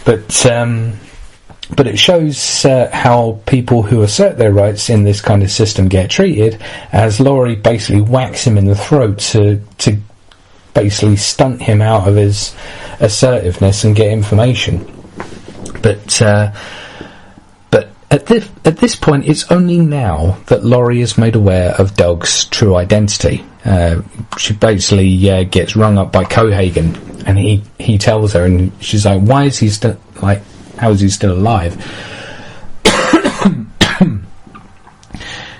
But it shows how people who assert their rights in this kind of system get treated, as Laurie basically whacks him in the throat to basically stunt him out of his assertiveness and get information. But at this point, it's only now that Laurie is made aware of Doug's true identity. She basically gets rung up by Cohagen, and he tells her, and she's like, "Why is he still like? How is he still alive?"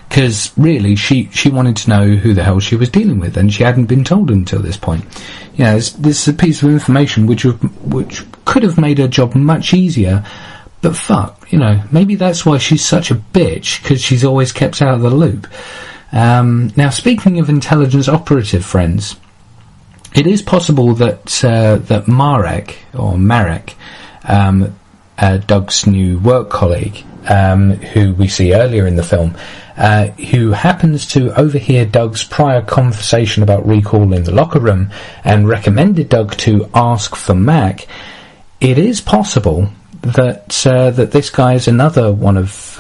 Because really, she wanted to know who the hell she was dealing with, and she hadn't been told until this point. You know, this is a piece of information which could have made her job much easier. But fuck, you know, maybe that's why she's such a bitch, because she's always kept out of the loop. Now, speaking of intelligence operative friends, it is possible that Marek, Doug's new work colleague, who we see earlier in the film, who happens to overhear Doug's prior conversation about recall in the locker room and recommended Doug to ask for Mac. It is possible that this guy is another one of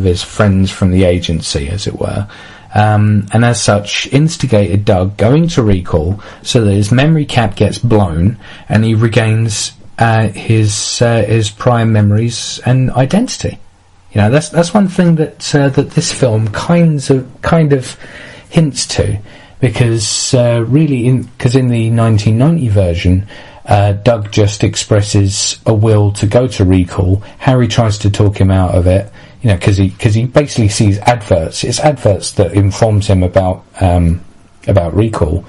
his friends from the agency, as it were, and as such instigated Doug going to recall so that his memory cap gets blown and he regains his prior memories and identity. You know, that's one thing that this film kind of hints to, because really, because in the 1990 version, Doug just expresses a will to go to recall. Harry tries to talk him out of it, you know, because he basically sees adverts. It's adverts that informs him about recall.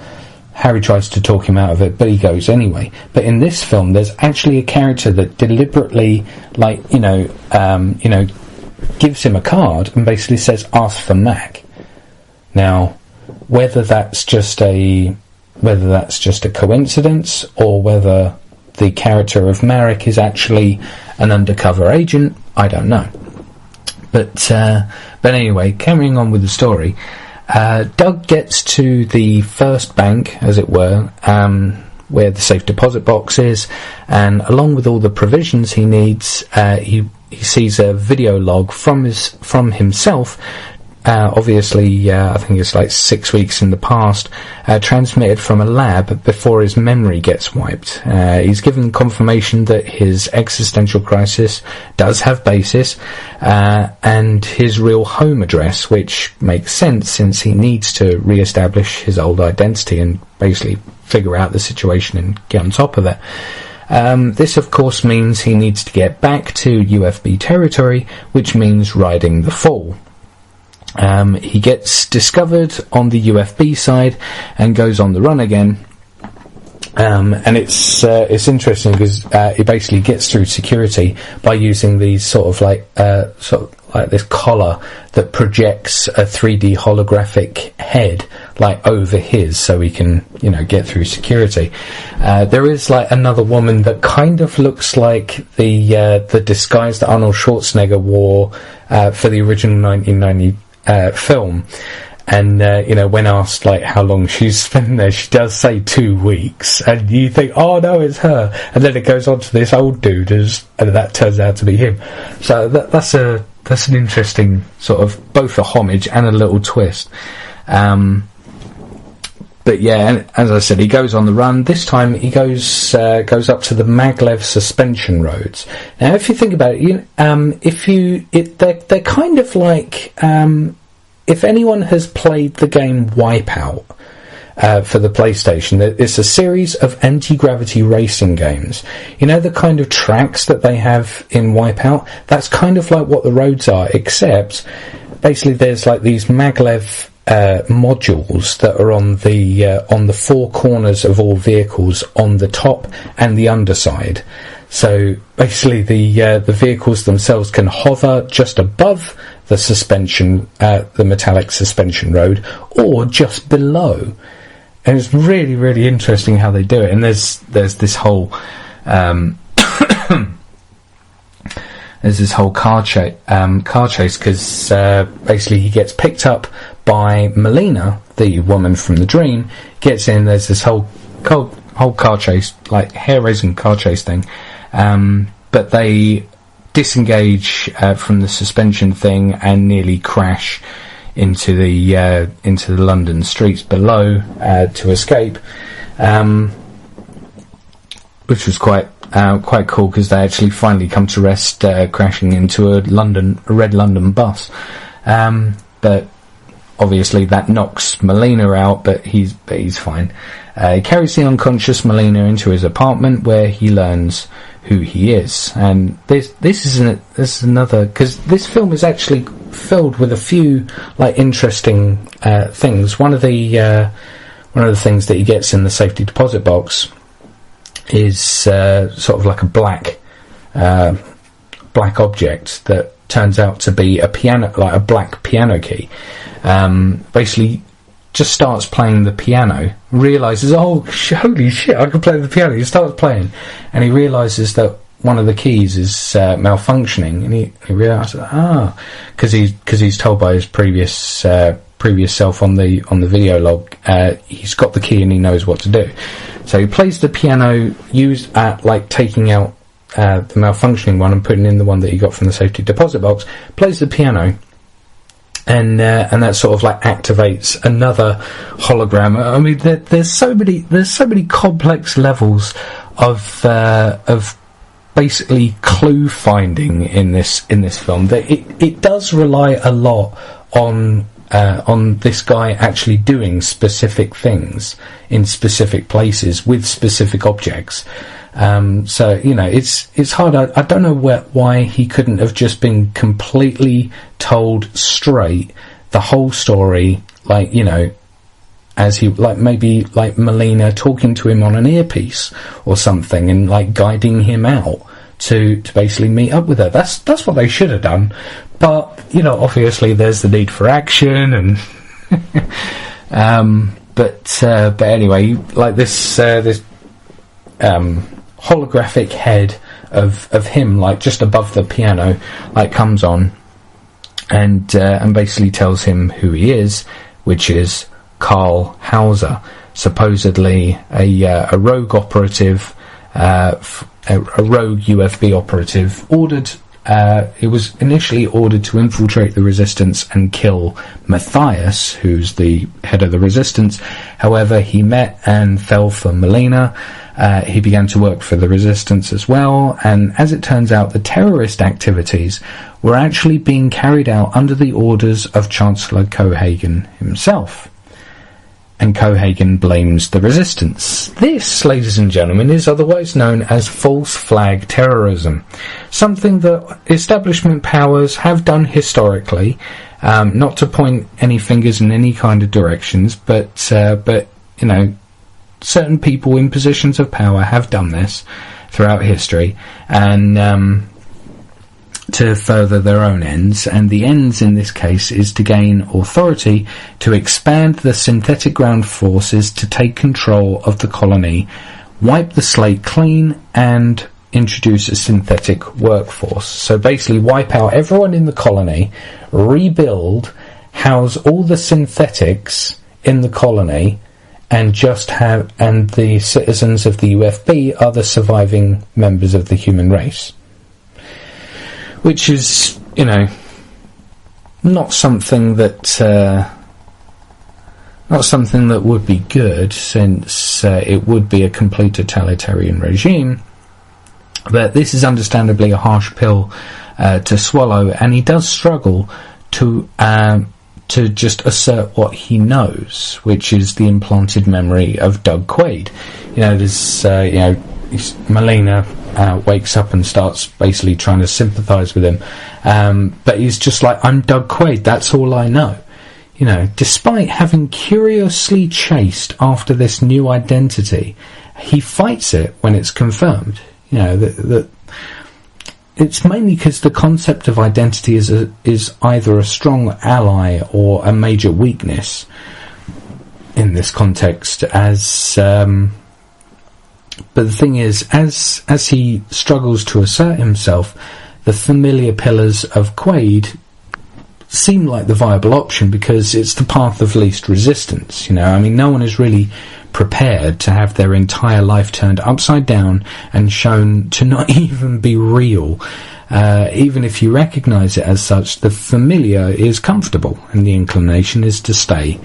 Harry tries to talk him out of it, but he goes anyway. But in this film, there's actually a character that deliberately, gives him a card and basically says, "Ask for Mac." Now, whether that's just a coincidence, or whether the character of Marek is actually an undercover agent, I don't know. But anyway, carrying on with the story, Doug gets to the first bank, as it were, where the safe deposit box is, and along with all the provisions he needs, he sees a video log from himself. Obviously, I think it's like 6 weeks in the past, transmitted from a lab before his memory gets wiped. He's given confirmation that his existential crisis does have basis, and his real home address, which makes sense since he needs to re-establish his old identity and basically figure out the situation and get on top of it. This, of course, means he needs to get back to UFB territory, which means riding the fall. He gets discovered on the UFB side and goes on the run again. And it's interesting because he basically gets through security by using these sort of like this collar that projects a 3D holographic head like over his, so he can, you know, get through security. There is like another woman that kind of looks like the disguise that Arnold Schwarzenegger wore for the original 1990 film, and when asked like how long she's spent there, she does say 2 weeks, and you think, oh no, it's her, and then it goes on to this old dude, and that turns out to be him. So that's an interesting sort of both a homage and a little twist. But yeah, and as I said, he goes on the run. This time he goes up to the Maglev suspension roads. Now, if you think about it, they're kind of like, if anyone has played the game Wipeout for the PlayStation, it's a series of anti-gravity racing games. You know the kind of tracks that they have in Wipeout? That's kind of like what the roads are, except basically there's like these Maglev modules that are on the four corners of all vehicles, on the top and the underside. So basically the vehicles themselves can hover just above the suspension, the metallic suspension road, or just below. And it's really, really interesting how they do it. And there's this whole there's this whole car chase because basically he gets picked up by Melina, the woman from the dream, gets in, there's this whole car chase, like hair-raising car chase thing, but they disengage from the suspension thing and nearly crash into the London streets below to escape, which was quite cool, because they actually finally come to rest, crashing into a red London bus. But obviously that knocks Melina out, but he's fine. He carries the unconscious Melina into his apartment, where he learns who he is. And this is another, because this film is actually filled with a few interesting things. One of the things that he gets in the safety deposit box is sort of like a black object that turns out to be a piano, like a black piano key. Basically just starts playing the piano, realises, oh, holy shit, I can play the piano. He starts playing, and he realises that one of the keys is malfunctioning, and he realises, because he's told by his previous self on the video log, he's got the key and he knows what to do. So he plays the piano, used at taking out the malfunctioning one and putting in the one that he got from the safety deposit box. Plays the piano, and that sort of activates another hologram. I mean, there's so many complex levels of basically clue finding in this film, that it does rely a lot on this guy actually doing specific things in specific places with specific objects. So it's hard. I don't know why he couldn't have just been completely told straight the whole story, as he maybe Melina talking to him on an earpiece or something, and guiding him out to basically meet up with her. That's what they should have done. But obviously there's the need for action, and but anyway, this holographic head of him, just above the piano, comes on and basically tells him who he is, which is Carl Hauser, supposedly a rogue operative, a rogue UFB operative, ordered. It was initially ordered to infiltrate the Resistance and kill Matthias, who's the head of the Resistance. However, he met and fell for Melina. He began to work for the Resistance as well, and as it turns out, the terrorist activities were actually being carried out under the orders of Chancellor Cohaagen himself. And Cohaagen blames the Resistance. This, ladies and gentlemen, is otherwise known as false flag terrorism, something that establishment powers have done historically, not to point any fingers in any kind of directions, but certain people in positions of power have done this throughout history, and to further their own ends, and the ends in this case is to gain authority to expand the synthetic ground forces to take control of the colony, wipe the slate clean, and introduce a synthetic workforce. So basically wipe out everyone in the colony, rebuild, house all the synthetics in the colony, and the citizens of the UFB are the surviving members of the human race. Which is, not something that would be good, since it would be a complete totalitarian regime. But this is understandably a harsh pill to swallow, and he does struggle to just assert what he knows, which is the implanted memory of Doug Quaid. Melina wakes up and starts basically trying to sympathise with him, but he's just I'm Doug Quaid, that's all I know. Despite having curiously chased after this new identity, he fights it when it's confirmed. It's mainly because the concept of identity is either a strong ally or a major weakness in this context, but the thing is, as he struggles to assert himself, the familiar pillars of Quaid seem like the viable option, because it's the path of least resistance. No one is really prepared to have their entire life turned upside down and shown to not even be real. Even if you recognise it as such, the familiar is comfortable, and the inclination is to stay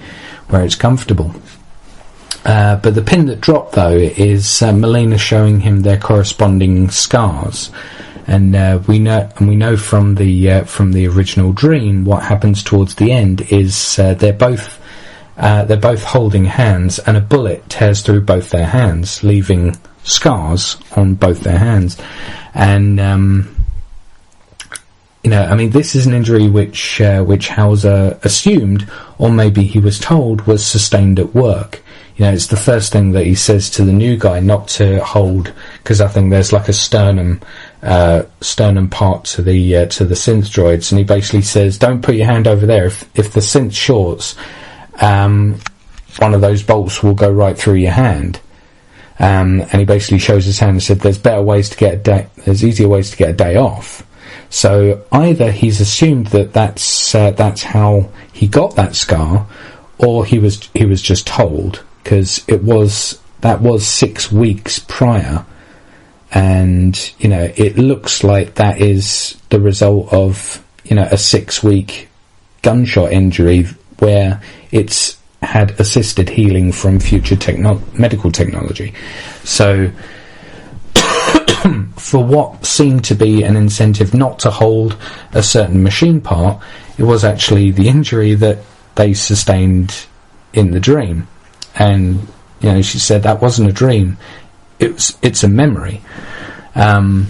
where it's comfortable. But the pin that dropped, though, is Melina showing him their corresponding scars, and we know from the original dream what happens towards the end is they're both holding hands, and a bullet tears through both their hands, leaving scars on both their hands, and this is an injury which Hauser assumed, or maybe he was told, was sustained at work. It's the first thing that he says to the new guy not to hold, because I think there's like a sternum part to the synth droids, and he basically says, "Don't put your hand over there. If the synth shorts, one of those bolts will go right through your hand." And he basically shows his hand and said, "There's there's easier ways to get a day off." So either he's assumed that's how he got that scar, or he was just told, because that was 6 weeks prior, and it looks like that is the result of a 6-week gunshot injury where it's had assisted healing from future medical technology. So for what seemed to be an incentive not to hold a certain machine part, it was actually the injury that they sustained in the dream. And she said that wasn't a dream, it's a memory. But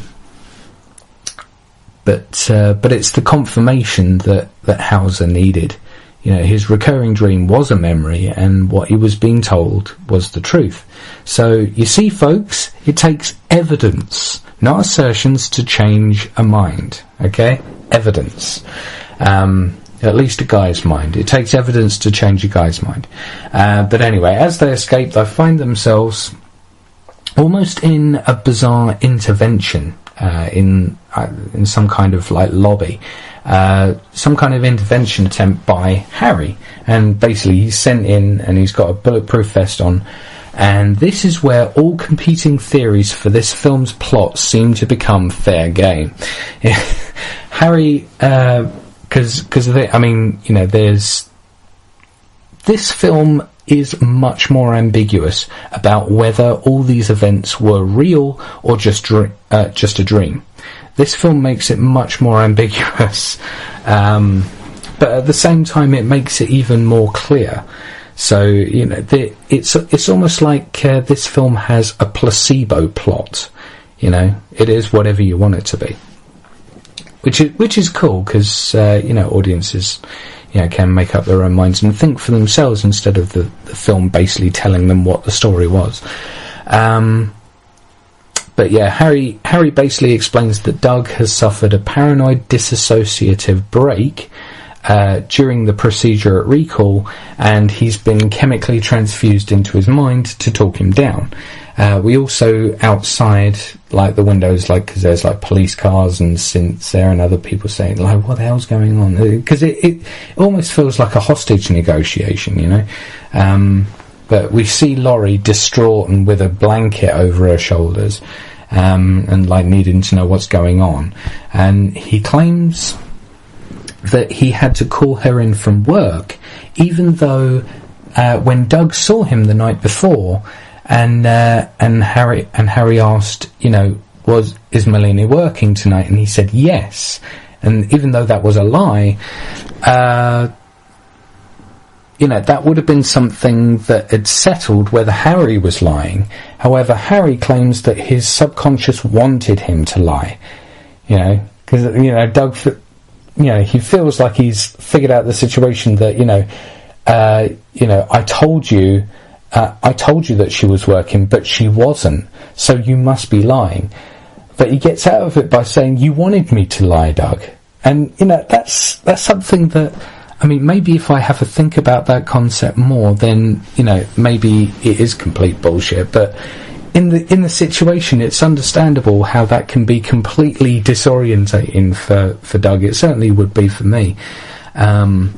it's the confirmation that Hauser needed. His recurring dream was a memory, and what he was being told was the truth. So, you see, folks, it takes evidence, not assertions, to change a mind, okay? Evidence. At least a guy's mind. It takes evidence to change a guy's mind. But anyway, as they escape, they find themselves almost in a bizarre intervention, in some kind of lobby. Some kind of intervention attempt by Harry, and basically he's sent in and he's got a bulletproof vest on, and this is where all competing theories for this film's plot seem to become fair game. Harry, because there's this film is much more ambiguous about whether all these events were real or just a dream. This film makes it much more ambiguous, but at the same time it makes it even more clear. So, it's almost like this film has a placebo plot. It is whatever you want it to be, which is cool, because audiences can make up their own minds and think for themselves instead of the film basically telling them what the story was. But yeah, Harry basically explains that Doug has suffered a paranoid dissociative break during the procedure at recall, and he's been chemically transfused into his mind to talk him down. We also, outside, the windows, because there's police cars and synths there, and other people saying, what the hell's going on? Because it almost feels like a hostage negotiation, But we see Laurie distraught and with a blanket over her shoulders, and needing to know what's going on. And he claims that he had to call her in from work, even though when Doug saw him the night before, and Harry asked, is Melina working tonight? And he said yes. And even though that was a lie, that would have been something that had settled whether Harry was lying. However, Harry claims that his subconscious wanted him to lie. Because, Doug, he feels like he's figured out the situation that, I told you that she was working, but she wasn't, so you must be lying. But he gets out of it by saying, you wanted me to lie, Doug. And, that's something that, maybe if I have a think about that concept more, then, maybe it is complete bullshit. But in the situation, it's understandable how that can be completely disorientating for Doug. It certainly would be for me. But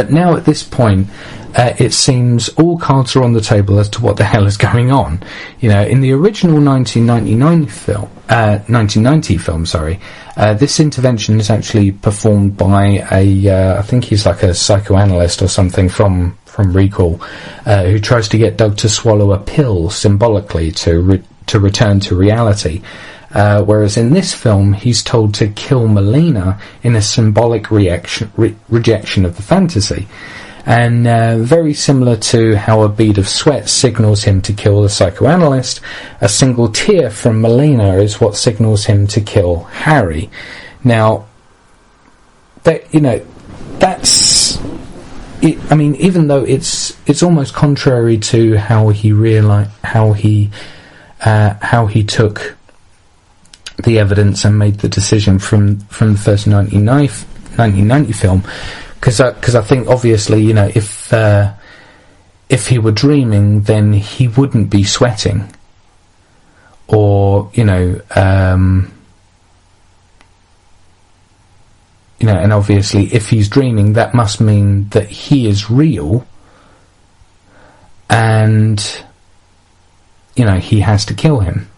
now at this point, it seems all cards are on the table as to what the hell is going on. In the original 1990 film, this intervention is actually performed by I think he's like a psychoanalyst or something from Recall, who tries to get Doug to swallow a pill symbolically to return to reality. Whereas in this film, he's told to kill Melina in a symbolic rejection of the fantasy. And very similar to how a bead of sweat signals him to kill the psychoanalyst, a single tear from Melina is what signals him to kill Harry. Now, that's... I mean, even though it's almost contrary to how he took the evidence and made the decision from the first 1990 film, because I think obviously if he were dreaming, then he wouldn't be sweating, or and obviously if he's dreaming, that must mean that he is real, and he has to kill him.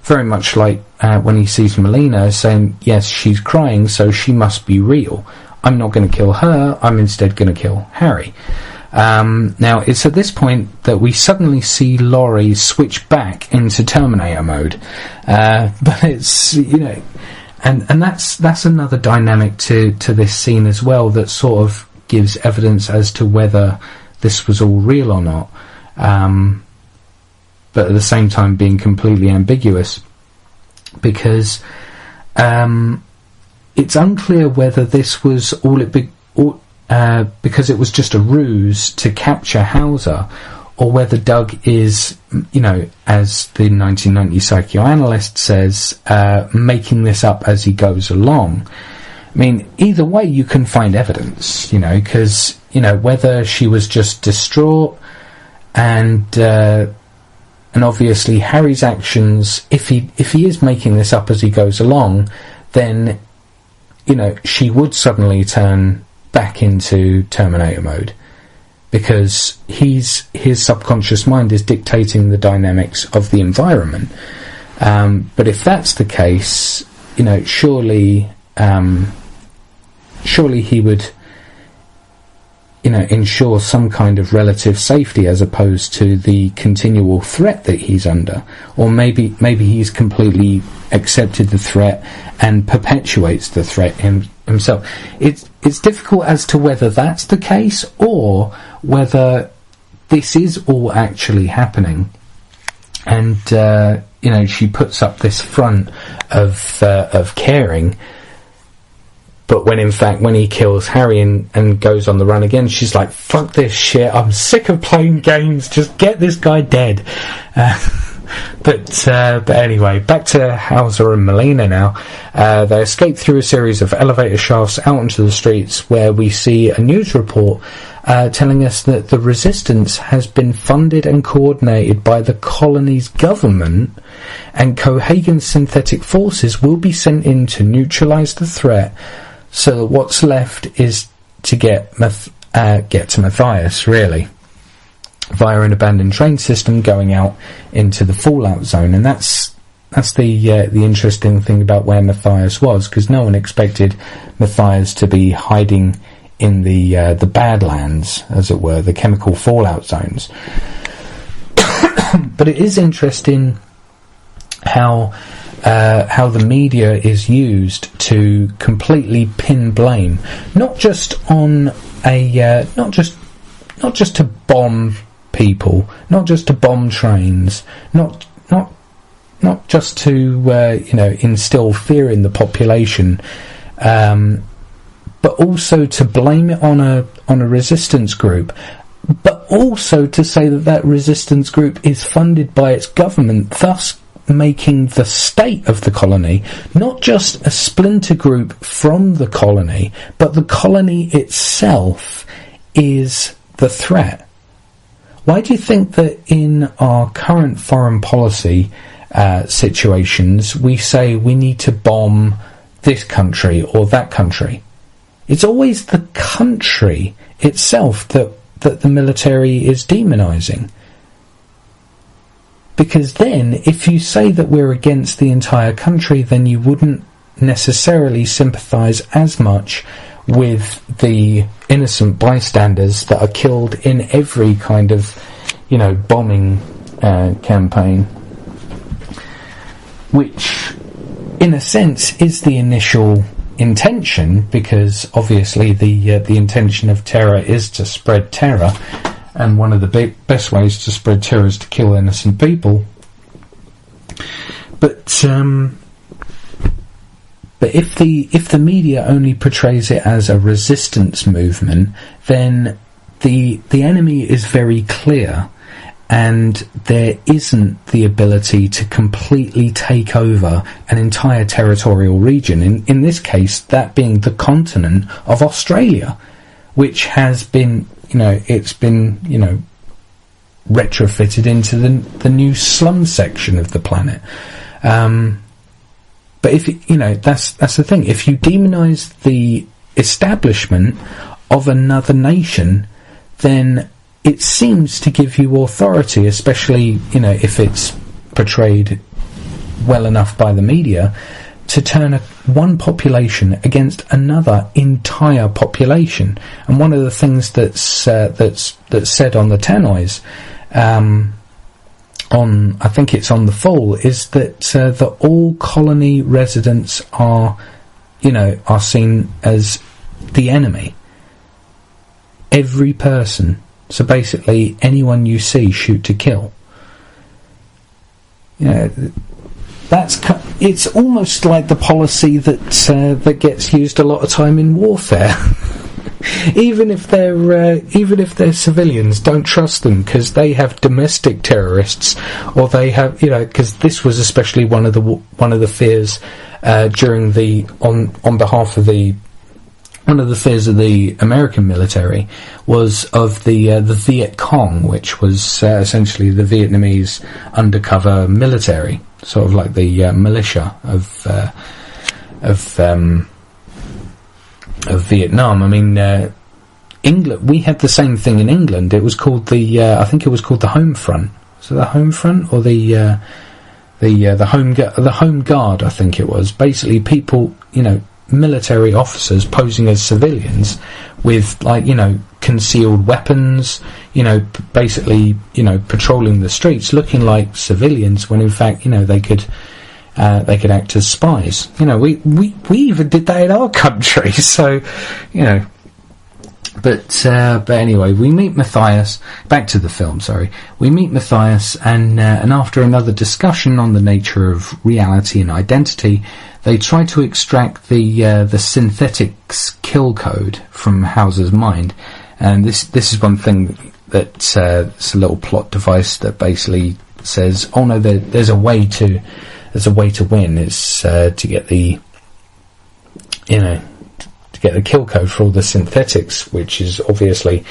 Very much like when he sees Melina saying, yes, she's crying, so she must be real. I'm not going to kill her, I'm instead going to kill Harry. Now, it's at this point that we suddenly see Laurie switch back into Terminator mode. But it's, and that's another dynamic to this scene as well, that sort of gives evidence as to whether this was all real or not. But at the same time being completely ambiguous, because it's unclear whether this was because it was just a ruse to capture Hauser, or whether Doug is, as the 1990 psychoanalyst says, making this up as he goes along. I mean, either way you can find evidence, because, whether she was just distraught, and obviously Harry's actions, if he is making this up as he goes along, then, she would suddenly turn back into Terminator mode, because his subconscious mind is dictating the dynamics of the environment. But if that's the case, surely he would, ensure some kind of relative safety as opposed to the continual threat that he's under. Or maybe he's completely accepted the threat and perpetuates the threat himself. It's difficult as to whether that's the case, or whether this is all actually happening. And, she puts up this front of caring, but when in fact, when he kills Harry and goes on the run again, she's like, fuck this shit, I'm sick of playing games, just get this guy dead. But anyway, back to Hauser and Melina now. They escape through a series of elevator shafts out onto the streets, where we see a news report telling us that the resistance has been funded and coordinated by the colony's government, and Cohagen's synthetic forces will be sent in to neutralise the threat, so that what's left is to get to Matthias, really, via an abandoned train system going out into the fallout zone. And that's the interesting thing about where Matthias was, because no one expected Matthias to be hiding in the Badlands, as it were, the chemical fallout zones. But it is interesting how the media is used to completely pin blame, not just on not just to bomb people, not just to bomb trains, not just to instill fear in the population, but also to blame it on a resistance group, but also to say that resistance group is funded by its government, thus making the state of the colony not just a splinter group from the colony, but the colony itself is the threat. Why do you think that in our current foreign policy situations we say we need to bomb this country or that country? It's always the country itself that that the military is demonising. Because then, if you say that we're against the entire country, then you wouldn't necessarily sympathise as much with the innocent bystanders that are killed in every kind of, bombing campaign. Which, in a sense, is the initial intention, because obviously the intention of terror is to spread terror. And one of the best ways to spread terror is to kill innocent people. But if the media only portrays it as a resistance movement, then the enemy is very clear, and there isn't the ability to completely take over an entire territorial region. In this case, that being the continent of Australia, which has been, it's been, retrofitted into the new slum section of the planet. But if that's the thing. If you demonise the establishment of another nation, then it seems to give you authority, especially if it's portrayed well enough by the media, to turn one population against another entire population. And one of the things that's said on the tannoys, I think it's on the Fall, is that all colony residents are seen as the enemy. Every person. So basically, anyone you see, shoot to kill. It's almost like the policy that gets used a lot of time in warfare. even if they're civilians, don't trust them, because they have domestic terrorists, or they have because this was especially one of the fears during on behalf of one of the fears of the American military was of the Viet Cong, which was essentially the Vietnamese undercover military, sort of like the militia of Vietnam. I mean, England. We had the same thing in England. It was called I think it was called the Home Front. So the Home Front, or the Home Guard, I think it was. Basically, people, military officers posing as civilians with concealed weapons, basically patrolling the streets looking like civilians, when in fact they could act as spies. We even did that in our country. So but anyway, we meet Matthias. Back to the film. Sorry, we meet Matthias, and after another discussion on the nature of reality and identity, they try to extract the synthetics kill code from Hauser's mind. And this is one thing that it's a little plot device that basically says, oh no, there's a way to win. It's to get the kill code for all the synthetics, which is obviously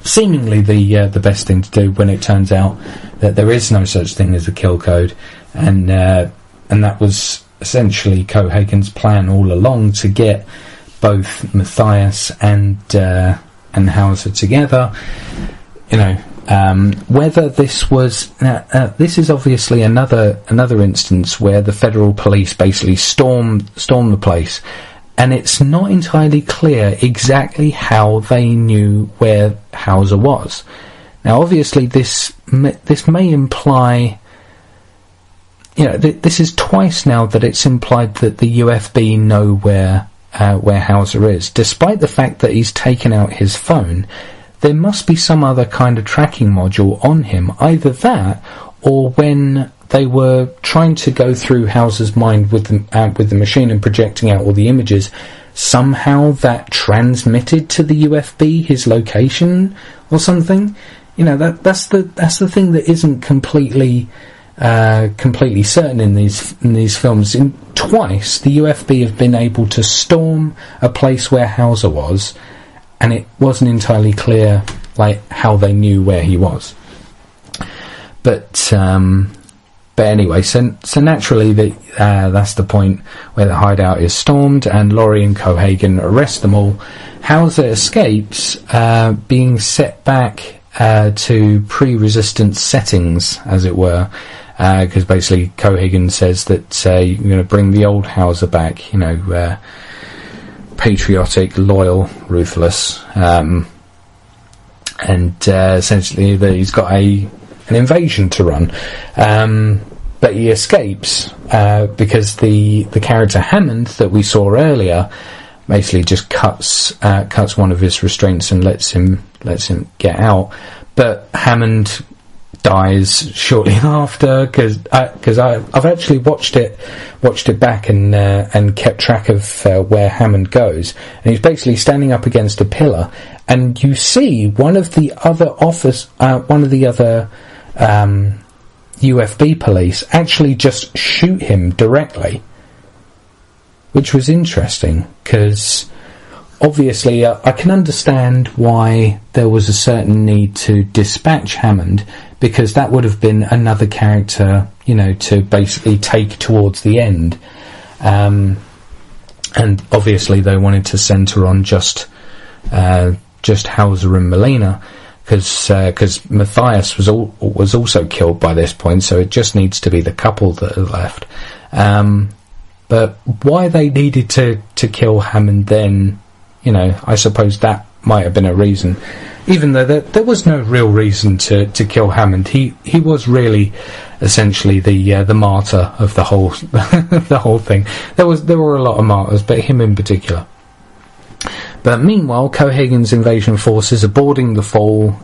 seemingly the best thing to do, when it turns out that there is no such thing as a kill code, and that was essentially Cohagen's plan all along, to get both Matthias and Hauser together. Whether this was this is obviously another instance where the federal police basically stormed the place, and it's not entirely clear exactly how they knew where Hauser was. Now, obviously, this may imply, this is twice now that it's implied that the UFB know where Hauser is, despite the fact that he's taken out his phone. There must be some other kind of tracking module on him, either that, or when they were trying to go through Hauser's mind with the machine and projecting out all the images, somehow that transmitted to the UFB his location or something. That's the thing that isn't completely certain in these films. Twice the UFB have been able to storm a place where Hauser was, and it wasn't entirely clear how they knew where he was. But But anyway, so naturally that's the point where the hideout is stormed, and Laurie and Cohaagen arrest them all. Hauser escapes, being set back to pre-resistance settings, as it were, because basically Cohaagen says that you're going to bring the old Hauser back, patriotic, loyal, ruthless, and essentially that he's got an invasion to run, but he escapes because the character Hammond that we saw earlier basically just cuts one of his restraints and lets him get out. But Hammond dies shortly after, because I've actually watched it back and kept track of where Hammond goes, and he's basically standing up against a pillar, and you see one of the other UFB police actually just shoot him directly, which was interesting, because obviously I can understand why there was a certain need to dispatch Hammond, because that would have been another character, to basically take towards the end. And obviously they wanted to centre on just Hauser and Melina, because Matthias was also killed by this point, so it just needs to be the couple that are left. But why they needed to kill Hammond then, I suppose that might have been a reason, even though there was no real reason to kill Hammond. He was really essentially the martyr of the whole the whole thing. There were a lot of martyrs, but him in particular. But meanwhile, Cohaagen's invasion forces are boarding the Fall,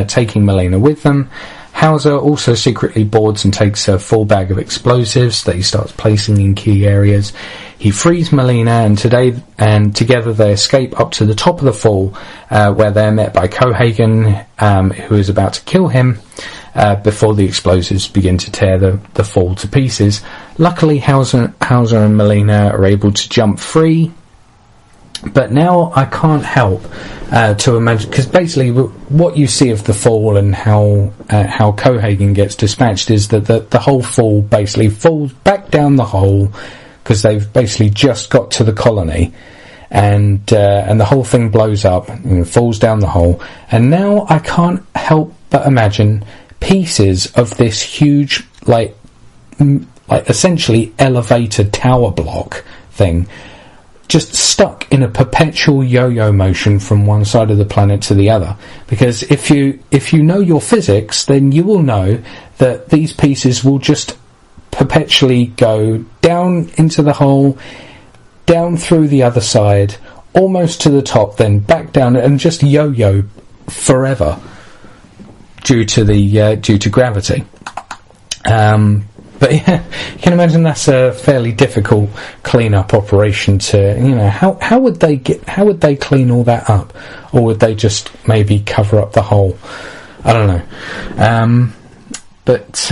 taking Melina with them. Hauser also secretly boards and takes a full bag of explosives that he starts placing in key areas. He frees Melina, and together they escape up to the top of the Fall, where they're met by Cohaagen, who is about to kill him, before the explosives begin to tear the Fall to pieces. Luckily, Hauser and Melina are able to jump free. But now I can't help to imagine, because basically what you see of the Fall and how Cohaagen gets dispatched is that the whole Fall basically falls back down the hole, because they've basically just got to the colony, and the whole thing blows up and falls down the hole. And now I can't help but imagine pieces of this huge, like essentially elevated tower block thing, just stuck in a perpetual yo-yo motion from one side of the planet to the other. Because if you know your physics, then you will know that these pieces will just perpetually go down into the hole, down through the other side, almost to the top, then back down, and just yo-yo forever due to gravity. But yeah, you can imagine that's a fairly difficult clean-up operation to, how would they clean all that up? Or would they just maybe cover up the hole? I don't know. But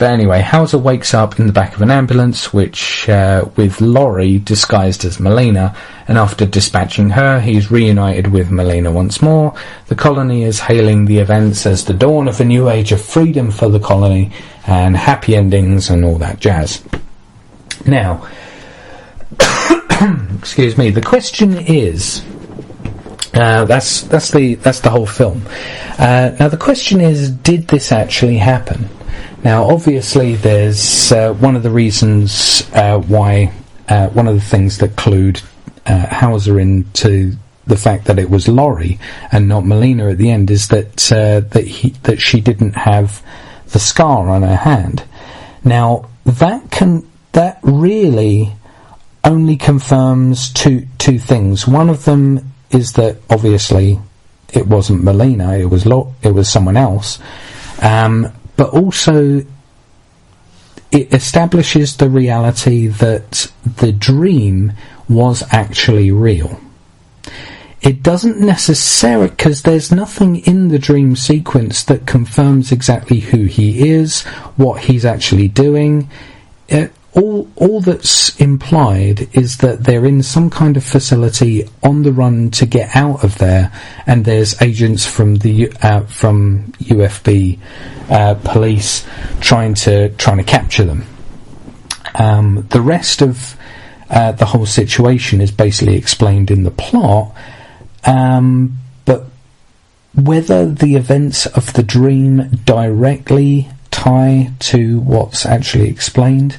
anyway, Hauser wakes up in the back of an ambulance, which, with Laurie disguised as Melina, and after dispatching her, he's reunited with Melina once more. The colony is hailing the events as the dawn of a new age of freedom for the colony, and happy endings and all that jazz. Now, excuse me, the question is, that's the whole film. Now the question is, did this actually happen? Now obviously there's one of the reasons why one of the things that clued Hauser into the fact that it was Laurie and not Melina at the end is that she didn't have the scar on her hand. Now that really only confirms two things. One of them is that obviously it wasn't Melina, it was someone else, but also it establishes the reality that the dream was actually real. It doesn't necessarily, because there's nothing in the dream sequence that confirms exactly who he is, what he's actually doing. all that's implied is that they're in some kind of facility on the run to get out of there, and there's agents from the from UFB police trying to capture them. The rest of the whole situation is basically explained in the plot, but whether the events of the dream directly tie to what's actually explained